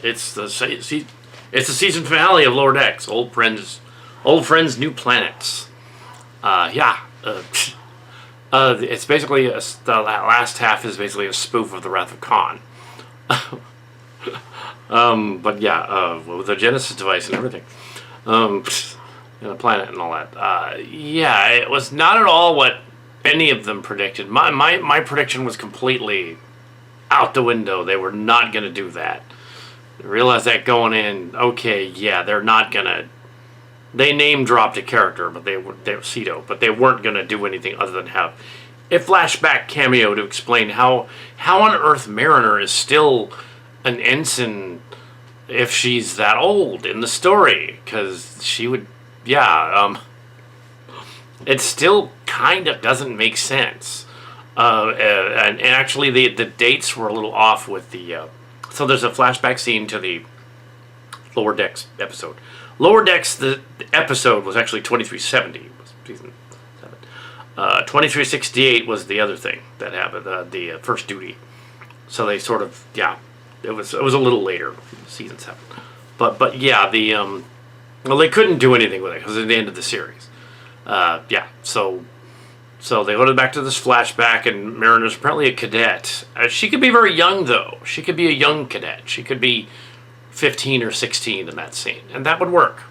It's the season finale of Lower Decks. Old friends, new planets. It's basically the last half is basically a spoof of the Wrath of Khan. But yeah, with the Genesis device and everything, and the planet and all that. Yeah, it was not at all what any of them predicted. My prediction was completely out the window. They were not going to do that. I realized that going in. Okay, yeah, they're not gonna. They name dropped a character, but they were Cedo, but they weren't gonna do anything other than have a flashback cameo to explain how on earth Mariner is still an ensign if she's that old in the story, because she would, it still kind of doesn't make sense. And actually the dates were a little off with the, so there's a flashback scene to the Lower Decks episode. Lower Decks, the episode was actually 2370, was season 7. 2368 was the other thing that happened, the first duty. So they sort of, it was a little later, season 7. But yeah, well, they couldn't do anything with it because it's the end of the series. So they go back to this flashback, and Mariner's apparently a cadet. She could be very young, though. She could be a young cadet. She could be 15 or 16 in that scene, and that would work.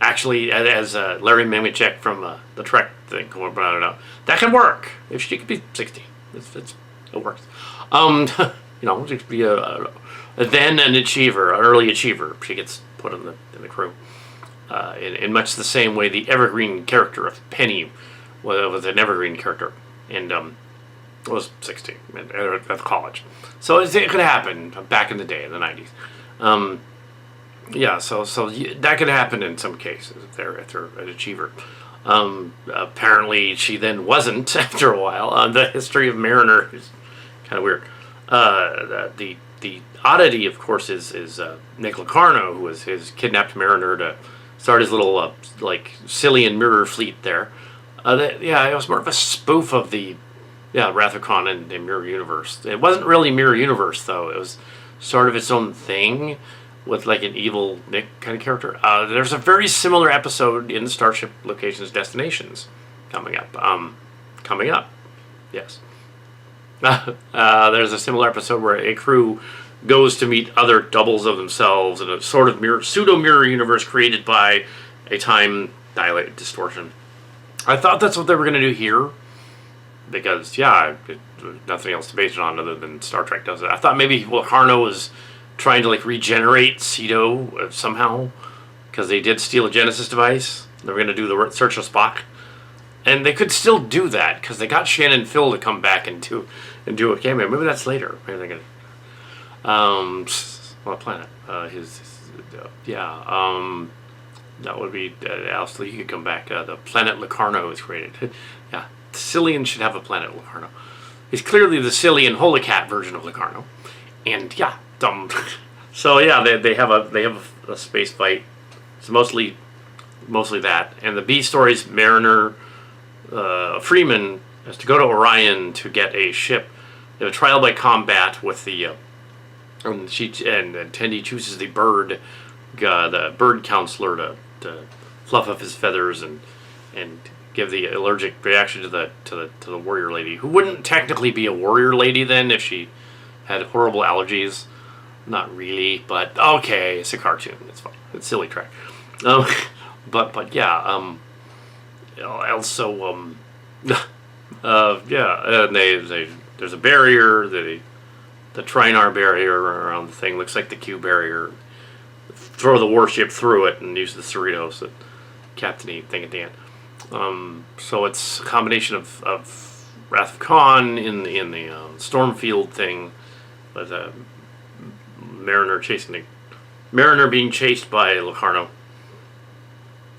Actually, as Larry Mamichek from the Trek thing, I don't know, that can work. If she could be 16, it works. She could be then an achiever, an early achiever. She gets put in the crew. In much the same way the Evergreen character of Penny was an Evergreen character, and was 16 at college. So it could happen back in the day, in the 90s. So that could happen in some cases if they're an achiever. Apparently she then wasn't after a while. The history of Mariner is kind of weird. The oddity, of course, is Nick Locarno, who was his kidnapped Mariner to start his little Cillian mirror fleet there. It was more of a spoof of the Wrath of Khan and the Mirror Universe. It wasn't really Mirror Universe, though. It was sort of its own thing with like an evil Nick kind of character. There's a very similar episode in Starship Locations Destinations coming up. Yes. There's a similar episode where a crew goes to meet other doubles of themselves in a sort of pseudo-mirror universe created by a time dilated distortion. I thought that's what they were going to do here, because, nothing else to base it on other than Star Trek does it. I thought maybe Locarno was trying to regenerate Cedo somehow, because they did steal a Genesis device. They were going to do the Search of Spock. And they could still do that, because they got Shannon Phil to come back and do a cameo. Maybe that's later. Maybe they're going to... what planet? That would be Alice Lee could come back. The planet Locarno is created. Cillian should have a planet Locarno. He's clearly the Cillian Holocat version of Locarno, and so they have a space fight. It's mostly that, and the B stories. Mariner Freeman has to go to Orion to get a ship. They have a trial by combat with the and Tendi chooses the bird counselor to fluff up his feathers and give the allergic reaction to the warrior lady, who wouldn't technically be a warrior lady then if she had horrible allergies. Not really, but okay, it's a cartoon. It's fine. It's silly track. Also and there's a barrier, the Trinar barrier around the thing. Looks like the Q barrier. Throw the warship through it and use the Cerritos, the captainy thing at the end. So it's a combination of Wrath of Khan in the Stormfield thing, with Mariner being chased by Locarno,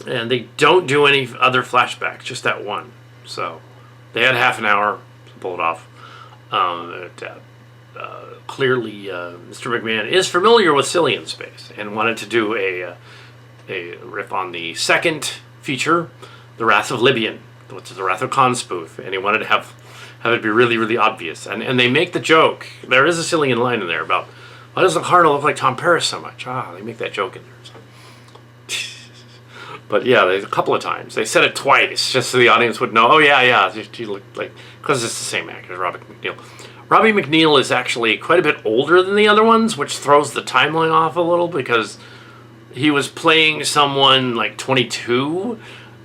and they don't do any other flashbacks, just that one. So they had half an hour to pull it off. Clearly, Mr. McMahon is familiar with Cillian space and wanted to do a riff on the second feature, The Wrath of Libyan, which is the Wrath of Khan spoof, and he wanted to have it be really, really obvious. And they make the joke. There is a Cillian line in there about, Why does Locarno look like Tom Paris so much? They make that joke in there. So. But yeah, a couple of times. They said it twice, just so the audience would know, oh yeah, she looked like, because it's the same actor, Robbie McNeil. Robbie McNeil is actually quite a bit older than the other ones, which throws the timeline off a little, because he was playing someone like 22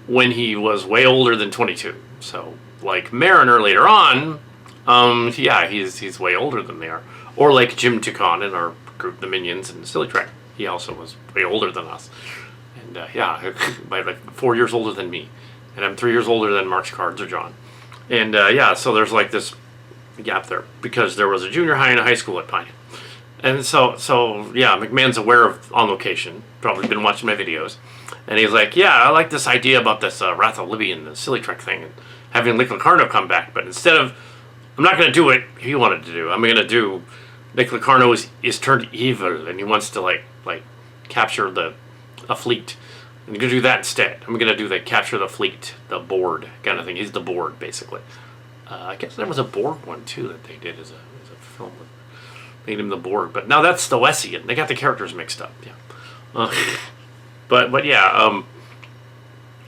when he was way older than 22. So, like Mariner later on, yeah, he's way older than they are. Or like Jim Tucon in our group, the Minions, and Silly Track. He also was way older than us. And yeah, by like 4 years older than me. And I'm 3 years older than Mark's Cards or John. And yeah, so there's like this gap there, because there was a junior high and a high school at Pine. And so yeah, McMahon's aware of On Location, probably been watching my videos. And he's like, yeah, I like this idea about this Wrath of Libby and the Silly Trek thing, and having Nick Locarno come back. But instead of, I'm not going to do what he wanted to do. I'm going to do, Nick Locarno is turned evil, and he wants to like capture a fleet. I'm going to do that instead. I'm going to do the capture the fleet, the board kind of thing. He's the board, basically. I guess there was a Borg one, too, that they did as a film. Made him the Borg. But now that's the Wessian. They got the characters mixed up, yeah. But yeah,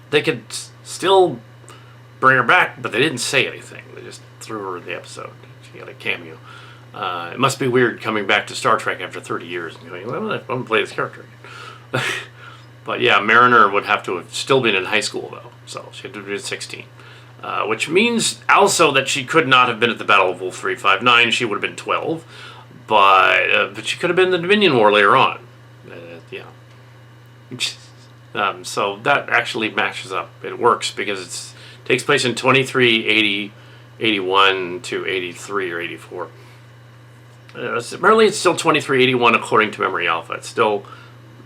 they could still bring her back, but they didn't say anything. They just threw her in the episode. She got a cameo. It must be weird coming back to Star Trek after 30 years and going, well, I'm going to play this character again. But yeah, Mariner would have to have still been in high school, though. So she had to have been 16. Which means also that she could not have been at the Battle of Wolf 359. She would have been 12. But she could have been in the Dominion War later on. Yeah. So that actually matches up. It works because it takes place in 23, 80, 81 to 83 or 84. Apparently it's still 23, 81 according to Memory Alpha. It's still...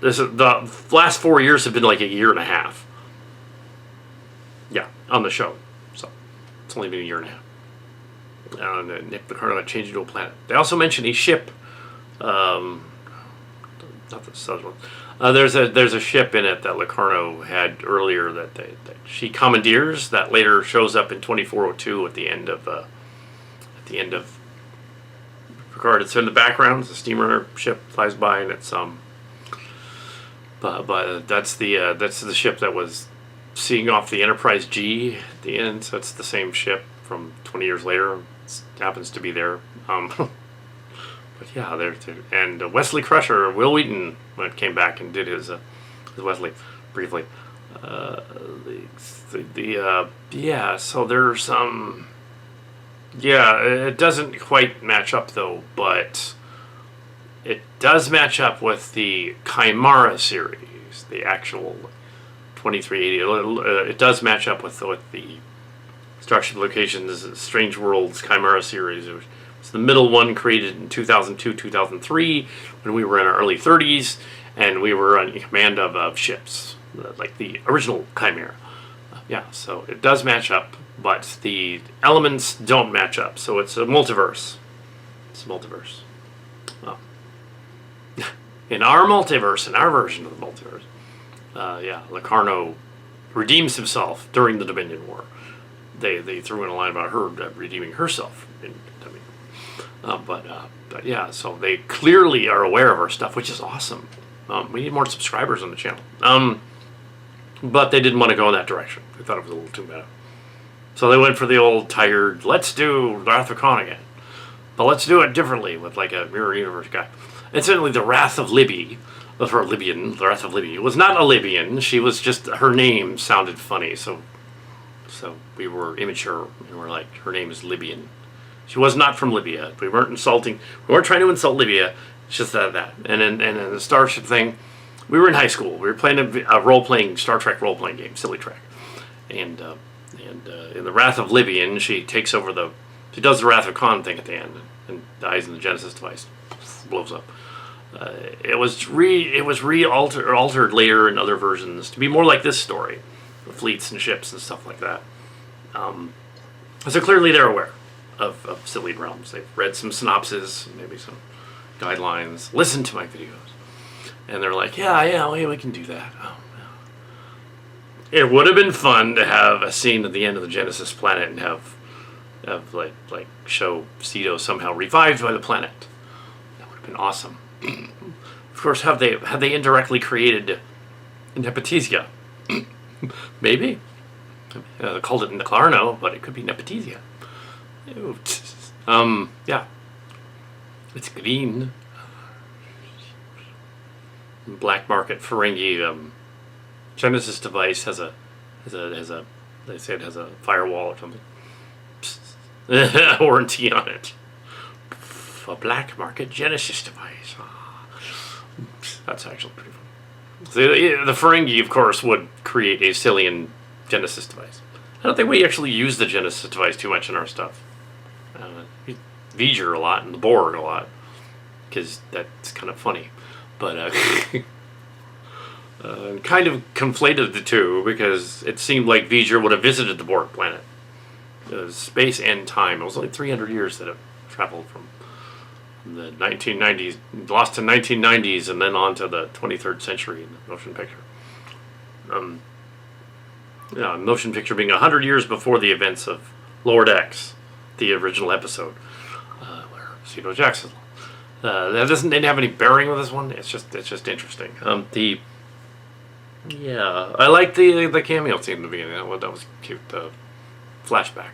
the last 4 years have been like a year and a half. Yeah, on the show. So it's only been a year and a half. Nick Locarno got changed into a planet. They also mention a ship. Not the southern one. There's a ship in it that Locarno had earlier that she commandeers that later shows up in 2402 at the end of Picard. It's in the background. It's a steamer ship flies by, and it's but that's the ship that was seeing off the Enterprise G at the end. So it's the same ship from 20 years later. It happens to be there. But yeah, and Wesley Crusher, Will Wheaton came back and did his Wesley briefly. Yeah, so there's yeah, it doesn't quite match up though, but it does match up with the Chimera series, the actual 2380. It does match up with the Starship Locations Strange Worlds Chimera series. It's the middle one, created in 2002, 2003, when we were in our early 30s, and we were in command of ships, like the original Chimera. Yeah, so it does match up, but the elements don't match up, so it's a multiverse. It's a multiverse. In our multiverse, in our version of the multiverse, yeah, Locarno redeems himself during the Dominion War. They threw in a line about her redeeming herself in Dominion. But yeah, so they clearly are aware of our stuff, which is awesome. We need more subscribers on the channel. But they didn't want to go in that direction. They thought it was a little too meta. So they went for the old tired, let's do Wrath of Khan again. But let's do it differently with like a Mirror Universe guy. And certainly the Wrath of Libby, or Libyan, the Wrath of Libby, was not a Libyan. She was just, her name sounded funny, so we were immature. We were like, her name is Libyan. She was not from Libya. We weren't insulting, we weren't trying to insult Libya. It's just that. And in the Starship thing, we were in high school. We were playing a role-playing, Star Trek role-playing game, Silly Track. And in the Wrath of Libyan, she takes over she does the Wrath of Khan thing at the end and dies in the Genesis device. Blows up. It was altered later in other versions to be more like this story, with fleets and ships and stuff like that. So clearly they're aware of Sillian Realms. They've read some synopses, maybe some guidelines, listened to my videos, and they're like, yeah, we can do that. It would have been fun to have a scene at the end of the Genesis planet and have like show Cedo somehow revived by the planet. That would have been awesome. Of course, have they indirectly created Nepotesia? Maybe. They called it Nicarno, but it could be Nepotesia. Yeah. It's green. Black market Ferengi Genesis device has a they say it has a firewall or something. Warranty on it. A black market Genesis device. That's actually pretty fun. So the Ferengi, of course, would create a Cillian Genesis device. I don't think we actually use the Genesis device too much in our stuff. V'ger a lot and the Borg a lot, because that's kind of funny. But kind of conflated the two, because it seemed like V'ger would have visited the Borg planet. Space and time. It was only 300 years that it traveled from the 1990s, lost to 1990s, and then on to the 23rd century in the motion picture. Motion picture being 100 years before the events of Lower Decks, the original episode, where Cito Jackson. That didn't have any bearing with this one. It's just interesting. I like the cameo scene in the beginning. That was cute. Flashback,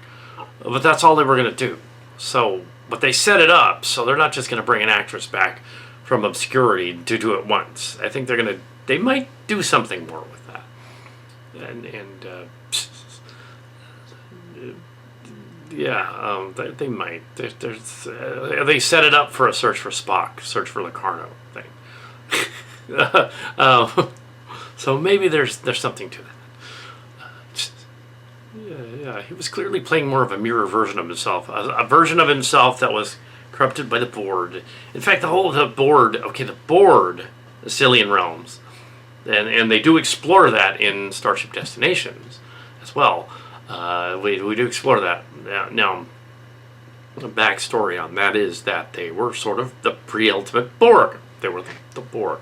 but that's all they were gonna do. So, but they set it up so they're not just gonna bring an actress back from obscurity to do it once. I think they might do something more with that. They might. They set it up for a search for Spock, search for Locarno thing. So maybe there's something to that. He was clearly playing more of a mirror version of himself, a version of himself that was corrupted by the Board. In fact, the Board, the Cillian realms, and they do explore that in Starship Destinations as well. We do explore that. Now, the backstory on that is that they were sort of the pre-ultimate Borg. They were the Borg.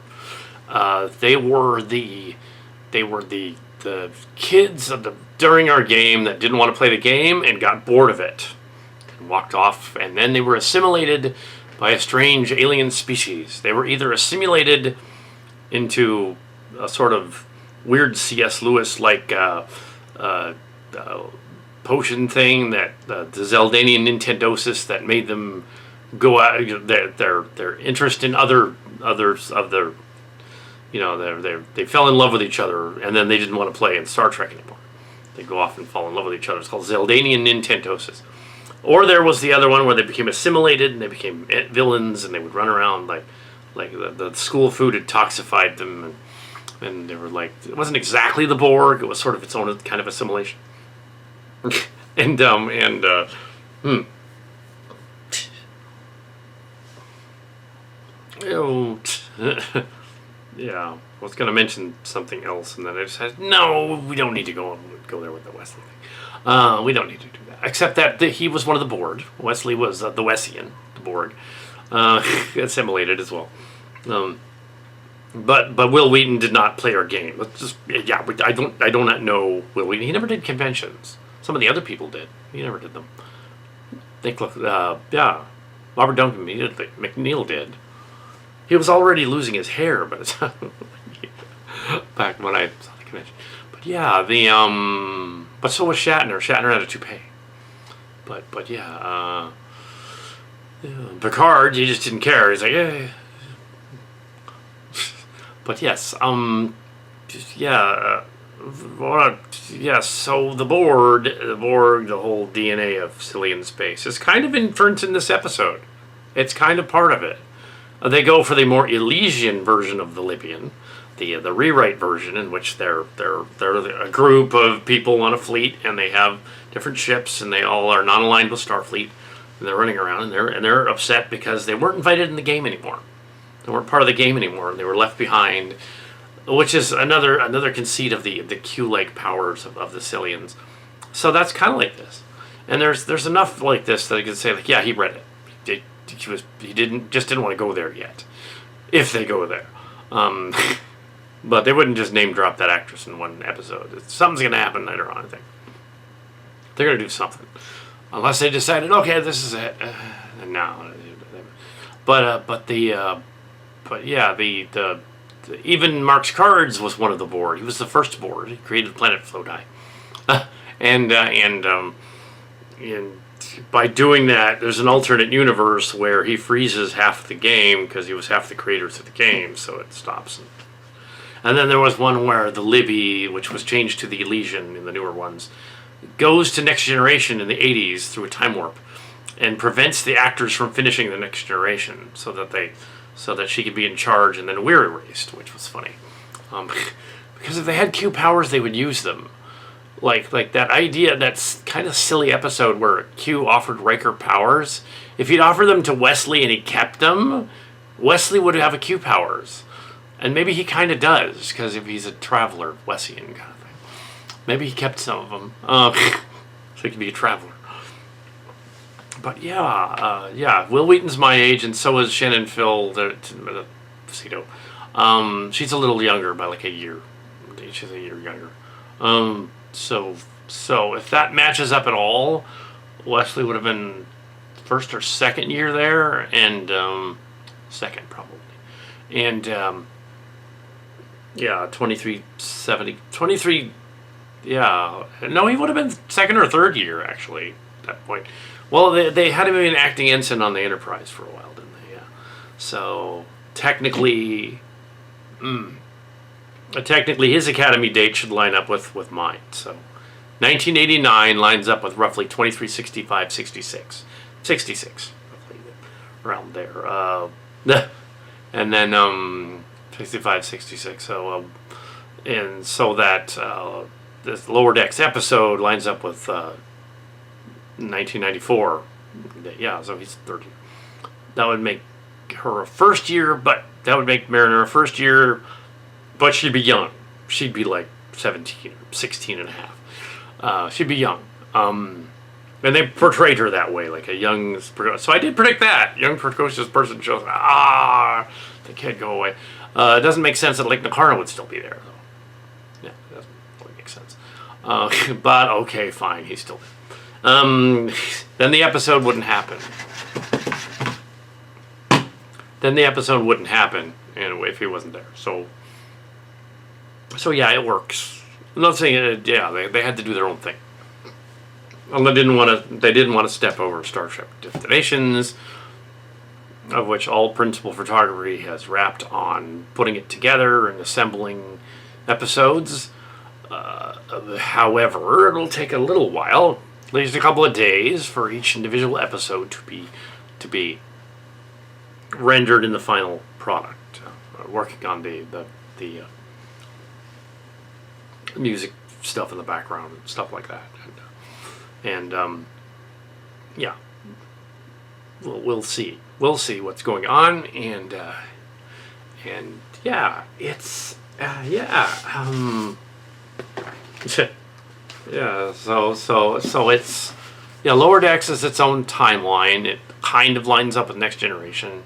They were the kids during our game that didn't want to play the game and got bored of it and walked off, and then they were assimilated by a strange alien species. They were either assimilated into a sort of weird C.S. Lewis-like potion thing, that the Zeldanian Nintendosis that made them go out, their interest in others of their, they fell in love with each other, and then they didn't want to play in Star Trek anymore. They go off and fall in love with each other. It's called Zeldanian Nintendosis. Or there was the other one where they became assimilated and they became villains, and they would run around like the school food had toxified them, and they were like, it wasn't exactly the Borg, it was sort of its own kind of assimilation. Yeah, I was going to mention something else, and then I decided, no, we don't need to go there with the Wesley thing. We don't need to do that. Except that he was one of the Borg. Wesley was the Wessian, the Borg, assimilated as well. But Will Wheaton did not play our game. I do not know Will Wheaton. He never did conventions. Some of the other people did. He never did them. Robert Duncan McNeil did. He was already losing his hair, but it's back when I saw the convention. But yeah, but so was Shatner. Shatner had a toupee. But Picard, he just didn't care. He's like, yeah. But yes, so the Borg, the whole DNA of Cillian space is kind of inference in this episode. It's kind of part of it. They go for the more Elysian version of the Libyan, the rewrite version, in which they're a group of people on a fleet, and they have different ships, and they all are non-aligned with Starfleet, and they're running around, and they're upset because they weren't invited in the game anymore. They weren't part of the game anymore, and they were left behind, which is another conceit of the Q-like powers of the Cillians. So that's kind of like this, and there's enough like this that I can say, like, yeah, he read it. He didn't want to go there yet, if they go there. But they wouldn't just name drop that actress in one episode. Something's going to happen later on, I think. They're going to do something, unless they decided, okay, this is it. No, but but yeah, even Mark's Cards was one of the board. He was the first board. He created Planet Flodai, and by doing that, there's an alternate universe where he freezes half the game because he was half the creators of the game, so it stops. And then there was one where the Libby, which was changed to the Elysian in the newer ones, goes to Next Generation in the 80s through a time warp and prevents the actors from finishing the Next Generation so that she could be in charge, and then we're erased, which was funny. Because if they had Q powers, they would use them. Like that idea, that's kind of silly episode where Q offered Riker powers. If he'd offered them to Wesley and he kept them, Wesley would have a Q powers. And maybe he kind of does, because if he's a traveler, Wessian kind of thing. Maybe he kept some of them, so he could be a traveler. But yeah, Will Wheaton's my age, and so is Shannon Phil, Cito. She's a little younger by like a year. She's a year younger. So if that matches up at all, Wesley would have been first or second year there, and second probably. And 23, yeah. No, he would have been second or third year, actually, at that point. Well, they had him an acting ensign on the Enterprise for a while, didn't they? Yeah. So, technically his Academy date should line up with mine. So, 1989 lines up with roughly 2365, 66. 66, roughly, around there. And then 65, 66. So, and so that this Lower Decks episode lines up with 1994. Yeah, so he's 30. That would make her a first year, but that would make Mariner a first year, but she'd be young. She'd be like 17 or 16 and a half. She'd be young. And they portrayed her that way, like a young... So I did predict that. Young, precocious person shows, they can't go away. It doesn't make sense that Lake Nakarna would still be there, though. Yeah, it doesn't really make sense. But, okay, fine, he's still there. Then the episode wouldn't happen. If he wasn't there. So yeah, it works. I'm not saying they had to do their own thing. Well, they didn't want to step over Starship destinations, of which all principal photography has wrapped on putting it together and assembling episodes. However, it'll take a little while, at least a couple of days, for each individual episode to be rendered in the final product. Working on the music stuff in the background and stuff like that, and yeah, we'll see what's going on, and yeah, it's yeah, so it's Lower Decks is its own timeline. It kind of lines up with Next Generation.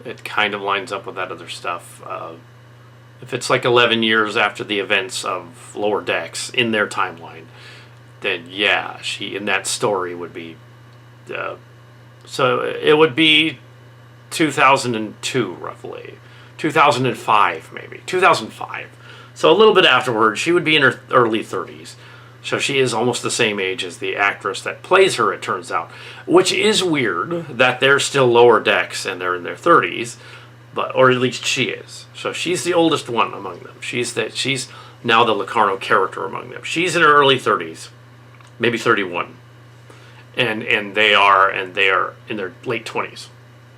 It kind of lines up with that other stuff. If it's like 11 years after the events of Lower Decks in their timeline, then yeah, she in that story would be. So it would be 2002 roughly, 2005 maybe, 2005. So a little bit afterwards, she would be in her early 30s. So she is almost the same age as the actress that plays her, it turns out. Which is weird that they're still Lower Decks and they're in their 30s, or at least she is. So she's the oldest one among them. She's now the Locarno character among them. She's in her early 30s, maybe 31, and they are in their late 20s.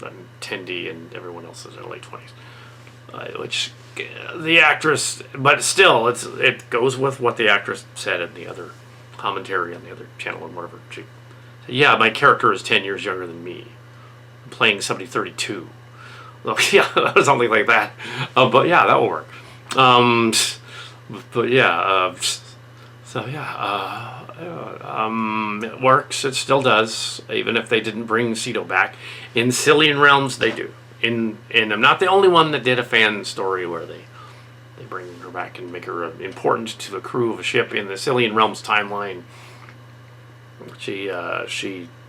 And Tendi and everyone else is in their late 20s, which. The actress, but still, it goes with what the actress said in the other commentary on the other channel and whatever. She said, yeah, my character is 10 years younger than me. I'm playing somebody 32. Well, yeah, something like that. But yeah, that will work. But yeah, so yeah, it works. It still does, even if they didn't bring Cito back. In Cillian Realms, they do. And I'm not the only one that did a fan story where they bring her back and make her important to the crew of a ship in the Cillian Realms timeline. She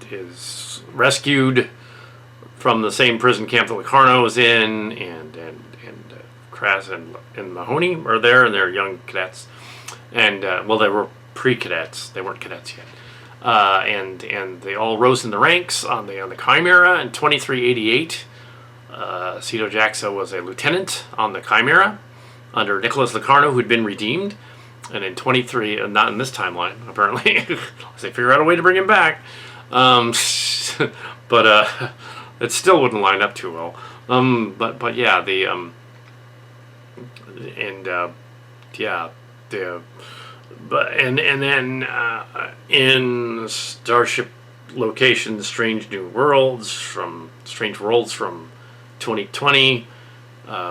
is rescued from the same prison camp that Locarno was in, and Kras and Mahoney are there, and they're young cadets. And well, they were pre-cadets; they weren't cadets yet. And they all rose in the ranks on the Chimera in 2388. Cito Jaxa was a lieutenant on the Chimera under Nicholas Locarno, who'd been redeemed. And in 23, not in this timeline, apparently, unless they figure out a way to bring him back. But it still wouldn't line up too well. But yeah, and then in Starship Location, Strange Worlds from 2020,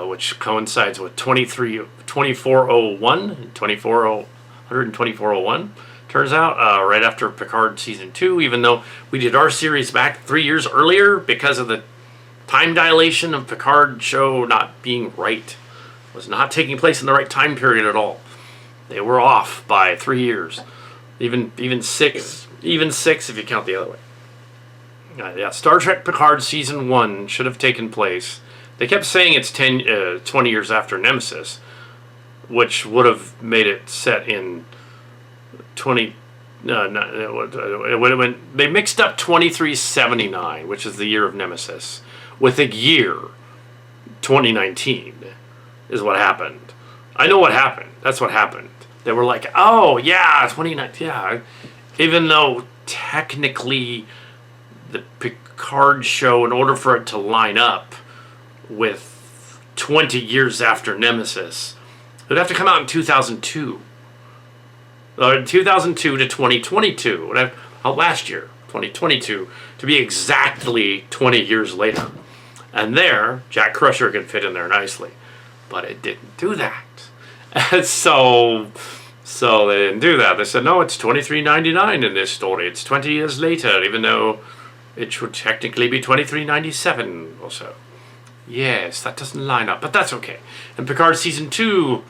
which coincides with 2401 and 2401. Turns out, right after Picard Season 2, even though we did our series back 3 years earlier because of the time dilation of Picard show not being right. It was not taking place in the right time period at all. They were off by 3 years. Even six if you count the other way. Yeah, Star Trek Picard Season 1 should have taken place. They kept saying it's 20 years after Nemesis, which would have made it set in 20. It would have been. They mixed up 2379, which is the year of Nemesis, with a year 2019, is what happened. I know what happened. That's what happened. They were like, oh yeah, 2019, yeah. Even though technically the Picard show, in order for it to line up with 20 years after Nemesis, it would have to come out in 2002. 2002 to 2022, last year, 2022, to be exactly 20 years later. And there, Jack Crusher can fit in there nicely. But it didn't do that. And so they didn't do that. They said, no, it's 2399 in this story. It's 20 years later, even though it should technically be 2397 or so. Yes, that doesn't line up, but that's okay. And Picard Season 2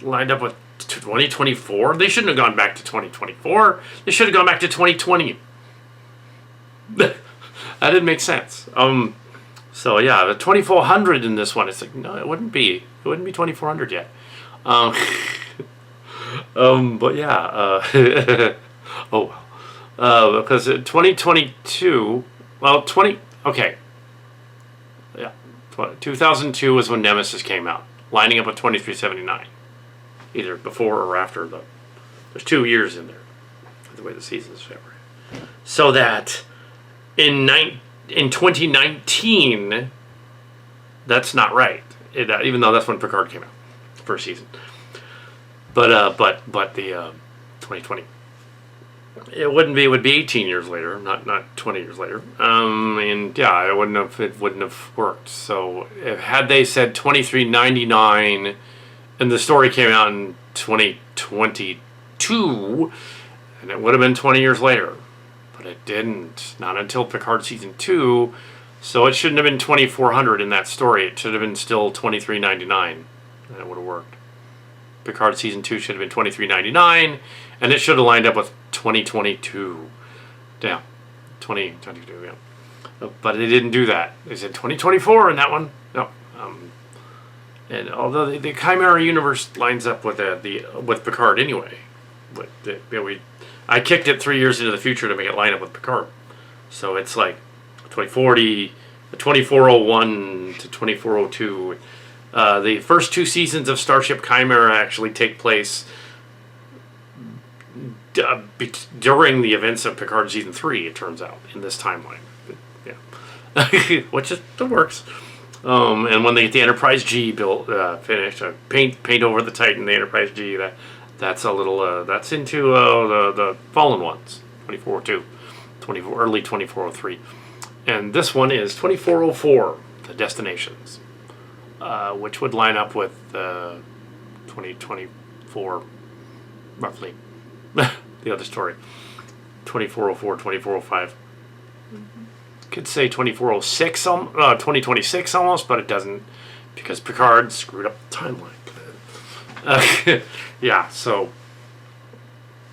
lined up with 2024. They shouldn't have gone back to 2024. They should have gone back to 2020. That didn't make sense. So yeah, the 2400 in this one, it's like, no, it wouldn't be 2400 yet. But yeah, oh well. Because 2022, well, okay. Yeah, 2002 was when Nemesis came out, lining up with 2379. Either before or after there's 2 years in there, the way the seasons separate. So that in 2019, that's not right. Even though that's when Picard came out, the first season. But the 2020, it would be 18 years later, not 20 years later. And yeah, it wouldn't have worked. So had they said 2399. And the story came out in 2022, and it would have been 20 years later. But it didn't. Not until Picard Season 2. So it shouldn't have been 2400 in that story. It should have been still 2399. And it would have worked. Picard Season 2 should have been 2399. And it should have lined up with 2022. Yeah. 2022, yeah. But they didn't do that. They said 2024 in that one. No. And although the Chimera universe lines up with with Picard anyway, but I kicked it 3 years into the future to make it line up with Picard, so it's like 2040, 2401 to 2402. The first 2 seasons of Starship Chimera actually take place during the events of Picard Season 3. It turns out in this timeline, yeah, which it works. And when they get the Enterprise G built, finished, paint over the Titan, the Enterprise G, that's a little, that's into the Fallen Ones, 2402, early 2403. And this one is 2404, the Destinations, which would line up with 2024, roughly, the other story, 2404, 2405. Could say 2406, 2026 almost, but it doesn't, because Picard screwed up the timeline. Yeah, so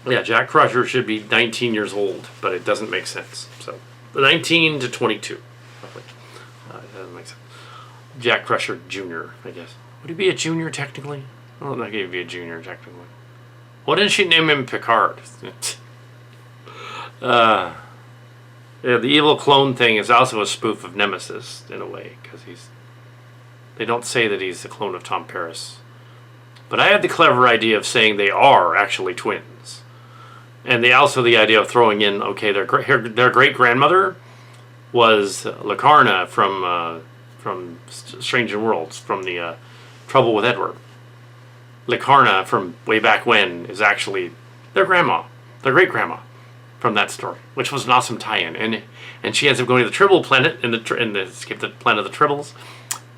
yeah, Jack Crusher should be 19 years old, but it doesn't make sense. So 19 to 22, roughly. doesn't make sense. Jack Crusher Jr., I guess. Would he be a junior technically? I don't think he'd be a junior technically. Why didn't she name him Picard? Yeah, the evil clone thing is also a spoof of Nemesis in a way, because they don't say that he's the clone of Tom Paris. But I had the clever idea of saying they are actually twins. And also the idea of throwing in, okay, their great-grandmother was Lacarna from Strange New Worlds, from the Trouble with Edward. Lacarna from way back when is actually their grandma, their great-grandma from that story, which was an awesome tie-in. And she ends up going to the Tribble planet, in the planet of the Tribbles,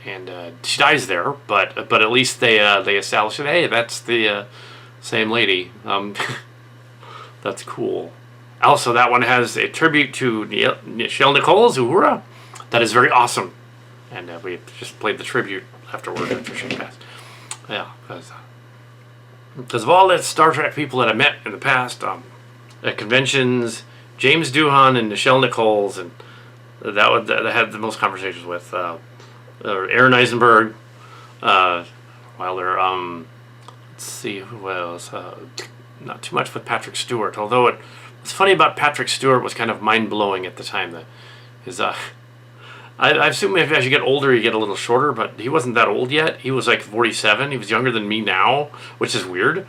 and she dies there, but at least they establish that, hey, that's the same lady. That's cool. Also, that one has a tribute to Nichelle Nichols, Uhura. That is very awesome. And we just played the tribute after she passed. Yeah, because of all the Star Trek people that I met in the past, at conventions, James Doohan and Nichelle Nichols, and that I had the most conversations with. Aaron Eisenberg, while they're, let's see, who else, not too much with Patrick Stewart, although what's funny about Patrick Stewart was kind of mind-blowing at the time. That I assume as you get older, you get a little shorter, but he wasn't that old yet. He was like 47. He was younger than me now, which is weird,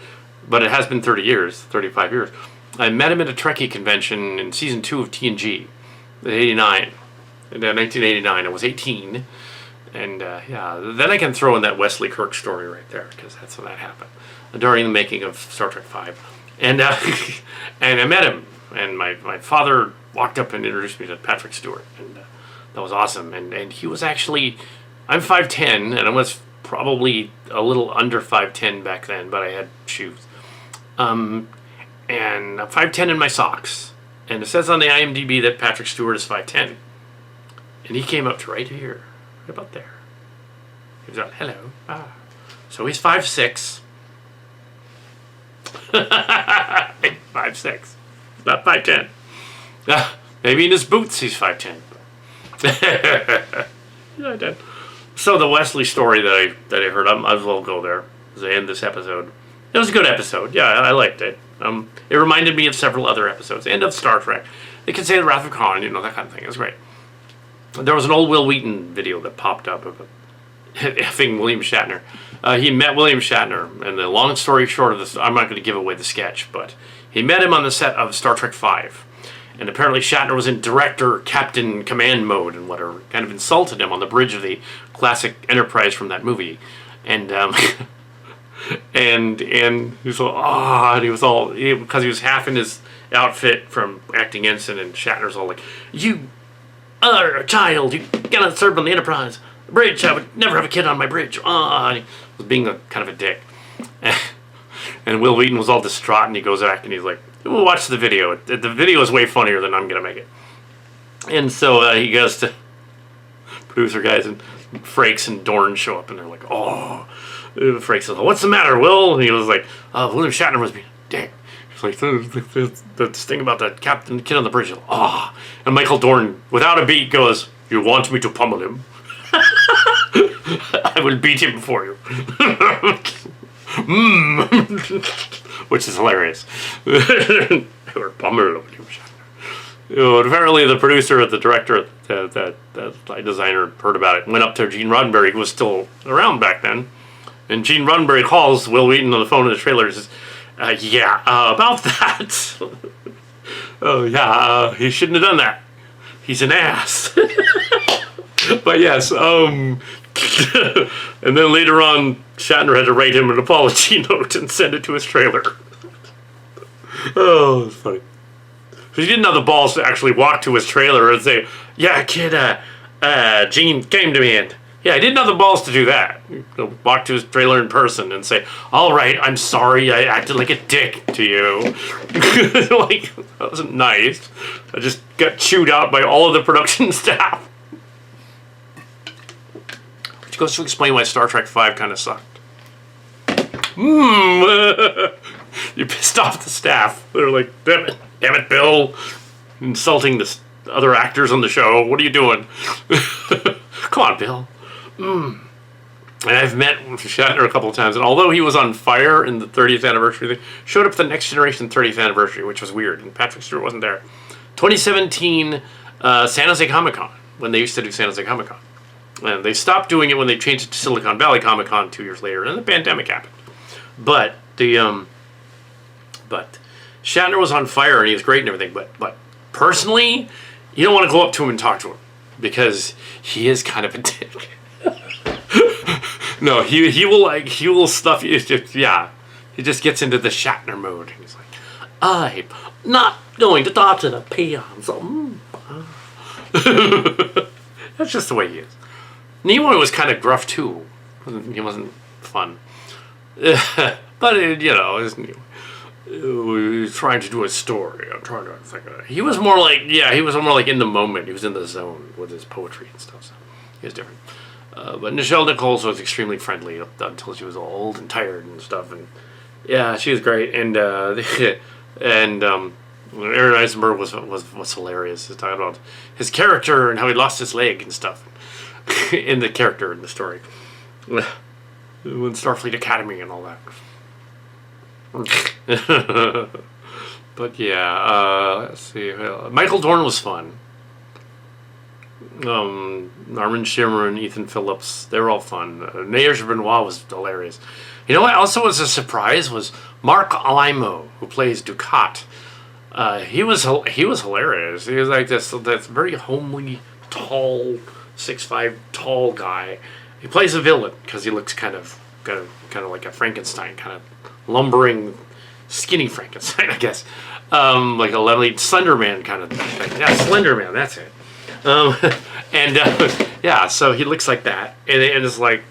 but it has been 35 years. I met him at a Trekkie convention in season 2 of TNG, in 1989. I was 18. And yeah, then I can throw in that Wesley Kirk story right there, because that's when that happened, during the making of Star Trek V. And and I met him, and my father walked up and introduced me to Patrick Stewart, and that was awesome. And he was actually, I'm 5'10", and I was probably a little under 5'10" back then, but I had shoes. And I'm 5'10" in my socks, and it says on the IMDb that Patrick Stewart is 5'10", and he came up to right here. What about there? He was like, hello. So he's 5'6". 5'6". Not 5'10". Maybe in his boots he's 5'10". Yeah, I did. So the Wesley story that I heard, I might as well go there as I end this episode. It was a good episode. Yeah, I liked it. It reminded me of several other episodes. And of Star Trek. They could say the Wrath of Khan, that kind of thing. It was great. There was an old Will Wheaton video that popped up of effing William Shatner. He met William Shatner, and the long story short of this, I'm not going to give away the sketch, but he met him on the set of Star Trek V. And apparently Shatner was in director, captain, command mode and whatever. Kind of insulted him on the bridge of the classic Enterprise from that movie. And and he was all, and he was all, because he was half in his outfit from acting ensign, and Shatner's all like, you are a child, you cannot serve on the Enterprise. The bridge, I would never have a kid on my bridge. And he was being kind of a dick. And Will Wheaton was all distraught, and he goes back and he's like, we'll watch the video. The video is way funnier than I'm going to make it. And so he goes to producer guys, and Frakes and Dorn show up, and they're like, oh. Frakes says, what's the matter, Will? And he was like, William Shatner was being a dick. He's like, the thing about that kid on the bridge. Oh. And Michael Dorn, without a beat, goes, you want me to pummel him? I will beat him for you. Which is hilarious. They were pummeled William Shatner. Apparently the producer, the director, that designer heard about it, went up to Gene Roddenberry, who was still around back then. And Gene Roddenberry calls Will Wheaton on the phone in the trailer and says, about that. Oh, yeah, he shouldn't have done that. He's an ass. But yes, and then later on, Shatner had to write him an apology note and send it to his trailer. Oh, it's funny. Because he didn't have the balls to actually walk to his trailer and say, yeah, kid, Gene came to me and, yeah, I didn't have the balls to do that. Walk to his trailer in person and say, all right, I'm sorry, I acted like a dick to you. Like, that wasn't nice. I just got chewed out by all of the production staff. Which goes to explain why Star Trek V kind of sucked. You pissed off the staff. They're like, damn it, Bill. Insulting the other actors on the show. What are you doing? Come on, Bill. And I've met Shatner a couple of times, and although he was on fire in the 30th anniversary thing, showed up at the Next Generation 30th anniversary, which was weird, and Patrick Stewart wasn't there. 2017 San Jose Comic-Con, when they used to do San Jose Comic-Con. And they stopped doing it when they changed it to Silicon Valley Comic-Con 2 years later, and the pandemic happened. But but Shatner was on fire, and he was great and everything, but personally, you don't want to go up to him and talk to him, because he is kind of a dick. No, he will stuff you. Yeah, he just gets into the Shatner mode. He's like, I'm not going to talk to the peons. That's just the way he is. Nimoy was kind of gruff too. He wasn't fun, but he was trying to do a story. I'm trying to think of it. He was more like in the moment. He was in the zone with his poetry and stuff. So he was different. But Nichelle Nichols was extremely friendly until she was old and tired and stuff. And yeah, she was great. And Aaron Eisenberg was hilarious. He's talking about his character and how he lost his leg and stuff in the character in the story. When Starfleet Academy and all that. But yeah, let's see. Michael Dorn was fun. Armin Shimmer and Ethan Phillips, they were all fun. Naoya Benoit was hilarious. You know what also was a surprise was Mark Alaimo, who plays Ducat. He was hilarious. He was like this very homely, tall, 6'5" tall guy. He plays a villain because he looks kind of like a Frankenstein, kind of lumbering, skinny Frankenstein, I guess. Like a lovely Slender Man kind of thing. Yeah, Slender Man, that's it. Yeah, so he looks like that, and it's like,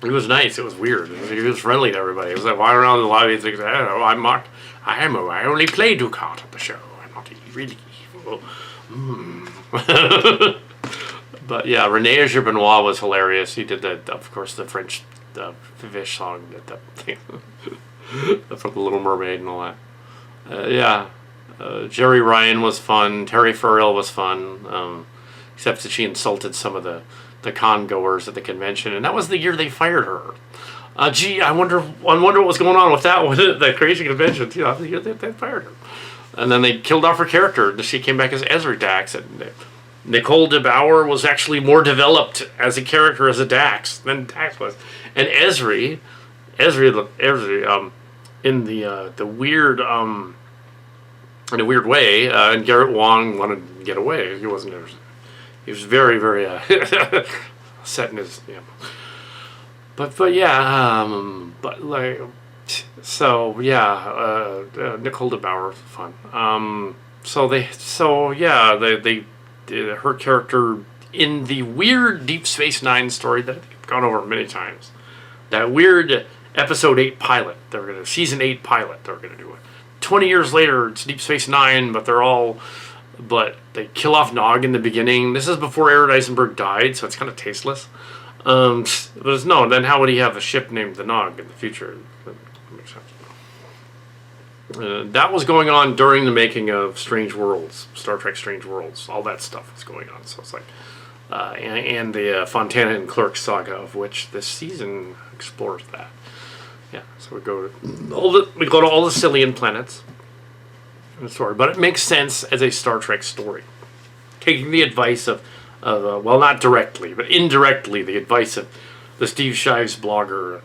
it was nice. It was weird. He was friendly to everybody. It was like walking around the lobby and thinking, I'm Mark. I only play Ducat on the show. I'm not really evil. But yeah, René Benoit was hilarious. He did of course, the French fish song, from The Little Mermaid and all that. Yeah. Jerry Ryan was fun. Terry Farrell was fun, except that she insulted some of the con goers at the convention, and that was the year they fired her. I wonder what was going on with that one, the crazy convention. The year they fired her, and then they killed off her character, and she came back as Ezra Dax, and Nicole DeBauer was actually more developed as a character as a Dax than Dax was, and Ezri, in the weird in a weird way, and Garrett Wang wanted to get away. He wasn't. He was very, very set in his. Yeah. But yeah, but like, so yeah, Nicole DeBauer was fun. They her character in the weird Deep Space Nine story that I've gone over many times. That weird episode 8 pilot. Season 8 pilot. They were gonna do it. 20 years later, it's Deep Space Nine, but they kill off Nog in the beginning. This is before Aaron Eisenberg died, so it's kind of tasteless. Then how would he have a ship named the Nog in the future? That makes sense. That was going on during the making of Strange Worlds, Star Trek Strange Worlds. All that stuff was going on, so it's like, and the Fontana and Clerk saga, of which this season explores that. Yeah, so we go to all the Cillian planets in the story, but it makes sense as a Star Trek story, taking the advice of well, not directly, but indirectly, the advice of the Steve Shives blogger,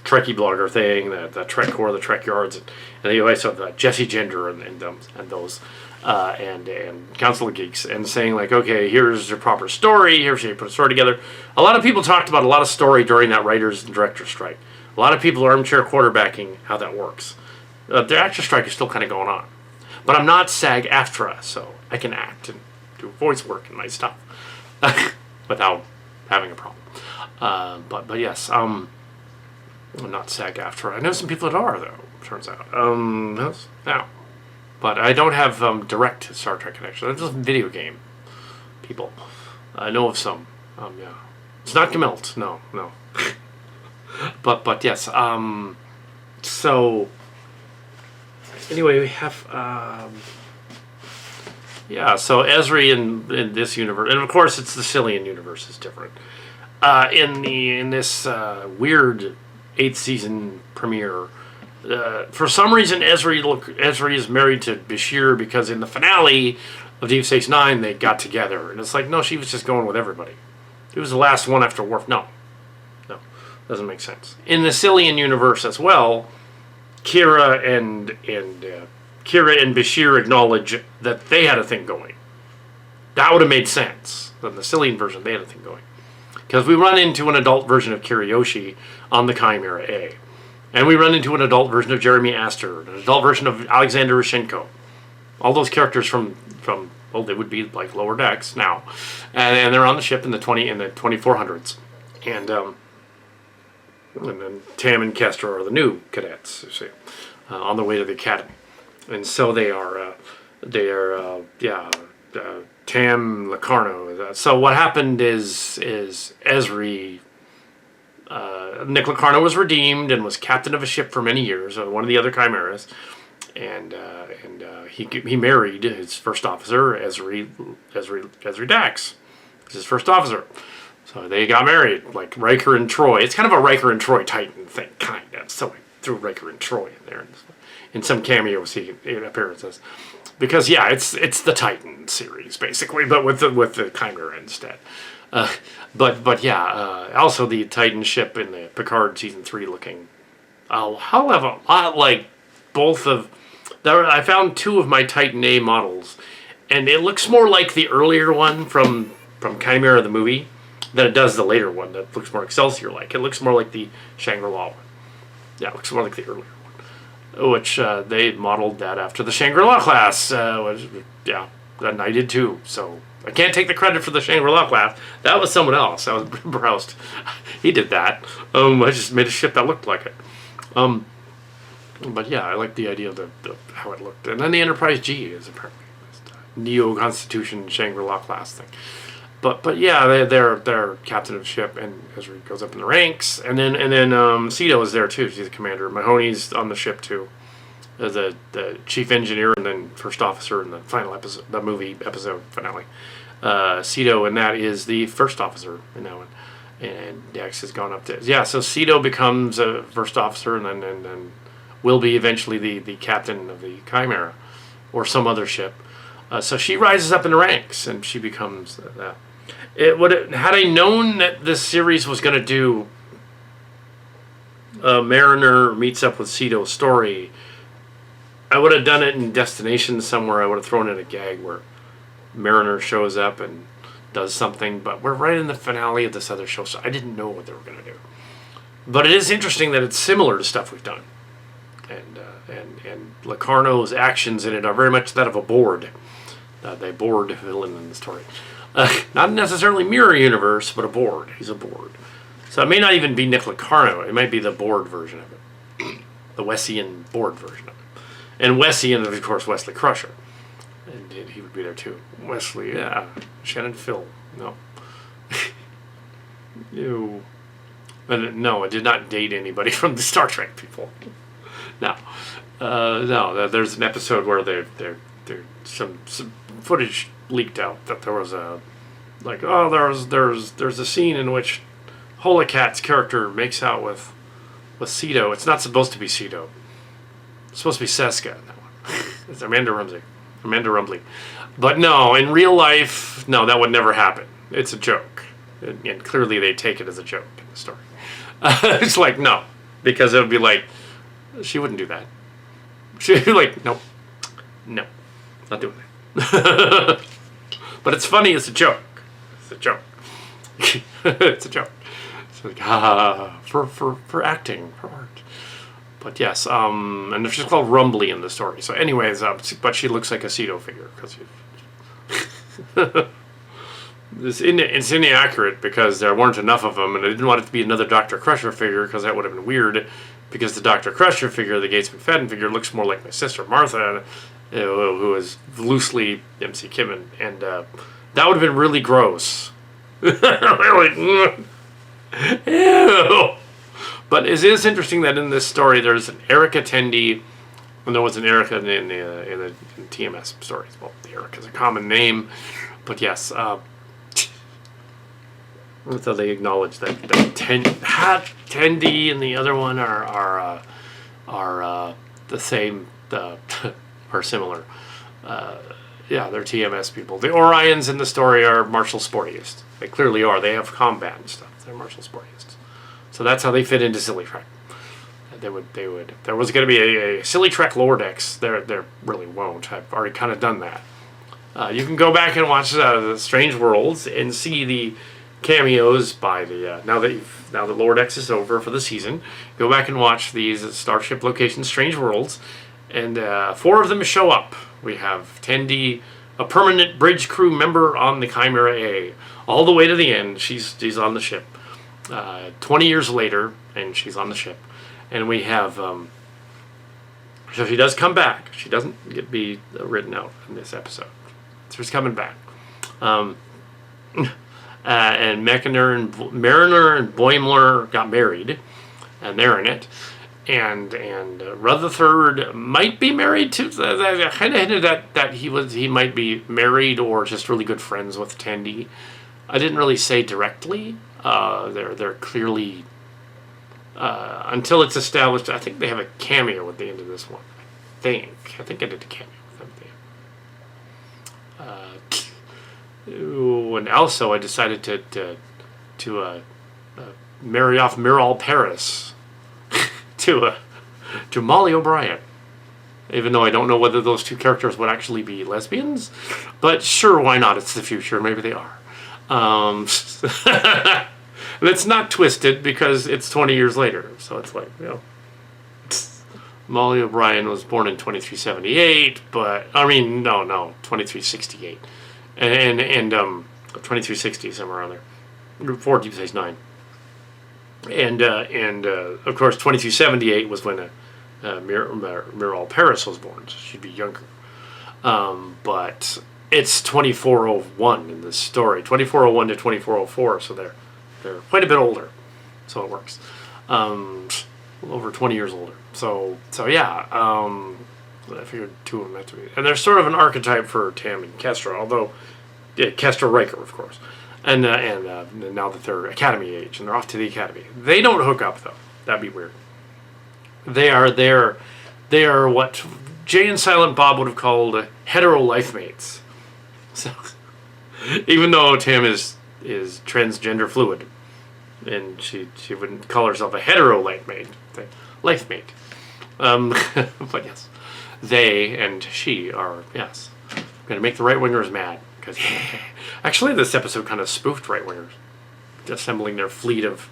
Trekkie blogger thing, the Trek Core, the Trek Yards, and the advice of Jesse Gender and those, and Council of Geeks, and saying like, okay, here's your proper story. Here's how you put a story together. A lot of people talked about a lot of story during that writers and director strike. A lot of people are armchair quarterbacking how that works. The actor strike is still kind of going on. But I'm not SAG-AFTRA, so I can act and do voice work and my stuff without having a problem. But yes, I'm not SAG-AFTRA. I know some people that are, though, turns out. Now. But I don't have direct Star Trek connection. I'm just video game people. I know of some. Yeah. It's not Gemelt. No. But yes, so anyway, we have Yeah, so Esri in this universe, and of course it's the Cillian universe is different. In this weird 8th season premiere, for some reason Esri is married to Bashir because in the finale of Deep Space Nine they got together, and it's like no, she was just going with everybody. He was the last one after Worf. No, doesn't make sense. In the Cillian universe as well, Kira and Bashir acknowledge that they had a thing going. That would have made sense. In the Cillian version, they had a thing going. Because we run into an adult version of Kiriyoshi on the Chimera A. And we run into an adult version of Jeremy Astor, an adult version of Alexander Rishenko. All those characters from well, they would be like lower decks now. And they're on the ship in the 2400s. And then Tam and Kester are the new cadets, you see, on the way to the academy. And so they are Tam Locarno. So what happened is Esri, Nick Locarno was redeemed and was captain of a ship for many years, one of the other Chimeras, and he married his first officer, Esri Dax, his first officer. So they got married, like Riker and Troy. It's kind of a Riker and Troy Titan thing, kind of. So we threw Riker and Troy in there in some cameo appearances, because yeah, it's the Titan series basically, but with the Chimera instead. But yeah, also the Titan ship in the Picard season 3 looking a hell of a lot like both of. I found 2 of my Titan A models, and it looks more like the earlier one from Chimera the movie than it does the later one that looks more Excelsior-like. It looks more like the Shangri-La one. Yeah, it looks more like the earlier one, which they modeled that after the Shangri-La class. And I did too. So I can't take the credit for the Shangri-La class. That was someone else. That was Broust. He did that. I just made a ship that looked like it. But yeah, I like the idea of the how it looked. And then the Enterprise G is apparently Neo Constitution Shangri-La class thing. But yeah, they're captain of the ship, and Esri goes up in the ranks, and then Sito is there too. She's the commander. Mahoney's on the ship too, the chief engineer, and then first officer in the final episode, the movie episode finale. Sito, and that is the first officer in that one, and Dax has gone up to So Sito becomes a first officer, and then will be eventually the captain of the Chimera, or some other ship. So she rises up in the ranks, and she becomes that. Had I known that this series was going to do Mariner meets up with Sito's story, I would have done it in Destination somewhere. I would have thrown in a gag where Mariner shows up and does something, but we're right in the finale of this other show, so I didn't know what they were going to do. But it is interesting that it's similar to stuff we've done. And Locarno's actions in it are very much that of a board. They board villain in the story. Not necessarily mirror universe, but a board. He's a board. So it may not even be Nick Locarno. It might be the board version of it. The Wessian board version of it. And Wessian, of course, Wesley Crusher. And he would be there too. Wesley, yeah. Shannon Phil. No. Ew. No, I did not date anybody from the Star Trek people. No. No, there's an episode where there's some footage leaked out that there was there's a scene in which Holokat's character makes out with Sito. It's not supposed to be Sito. It's supposed to be Seska in that one. It's Amanda Rumbley. But no, in real life, no, that would never happen. It's a joke. And clearly they take it as a joke in the story. It's like, no. Because it would be like, she wouldn't do that. She'd be like, nope. No. Not doing that. But it's funny, it's a joke. It's a joke. It's a joke. It's like, for acting, for art. But yes, and she's called Rumbly in the story. So anyways, but she looks like a Sito figure. It's inaccurate because there weren't enough of them, and I didn't want it to be another Dr. Crusher figure because that would have been weird, because the Dr. Crusher figure, the Gates McFadden figure, looks more like my sister Martha, who is loosely MC Kimmon, and that would have been really gross. Ew. But it is interesting that in this story there's an Eric attendee And there was an Erica in the TMS stories. Well, the Erica's a common name, but yes. So they acknowledge that Tendi and the other one are the same, are similar. Yeah, they're TMS people. The Orions in the story are martial sportists. They clearly are. They have combat and stuff. They're martial sportists. So that's how they fit into Silly Trek. They would. If there was going to be a Silly Trek Lower Decks, there really won't. I've already kind of done that. You can go back and watch the Strange Worlds and see the cameos by the now that Lower Decks is over for the season. Go back and watch these Starship Location Strange Worlds, and 4 of them show up. We have Tendi, a permanent bridge crew member on the Chimera A, all the way to the end. She's on the ship. 20 years later, and she's on the ship. And we have, so she does come back. She doesn't be written out in this episode. So she's coming back. And Mariner and Boimler got married, and they're in it. And Rutherford might be married too. I kind of hinted that he might be married or just really good friends with Tendi. I didn't really say directly. They're clearly. Until it's established, I think they have a cameo at the end of this one. I think I did a cameo with them. And also I decided to marry off Miral Paris to Molly O'Brien. Even though I don't know whether those 2 characters would actually be lesbians, but sure, why not? It's the future. Maybe they are. And it's not twisted because it's 20 years later. So it's like, Molly O'Brien was born in 2378, but, I mean, no, 2368. And 2360, somewhere around there. 4 Deep Space Nine. And of course, 2278 was when Miral Paris was born, so she'd be younger. But it's 2401 in this story. 2401 to 2404, so they're quite a bit older, so it works. Over 20 years older. So yeah. I figured 2 of them had to be, and they're sort of an archetype for Tam and Kestra. Although, Kestra Riker, of course, and now that they're Academy age and they're off to the Academy, they don't hook up though. That'd be weird. They are what Jay and Silent Bob would have called hetero life mates. So, even though Tam is transgender fluid, and she wouldn't call herself a hetero life mate. But yes, they and she are going to make the right wingers mad because actually this episode kind of spoofed right wingers, assembling their fleet of.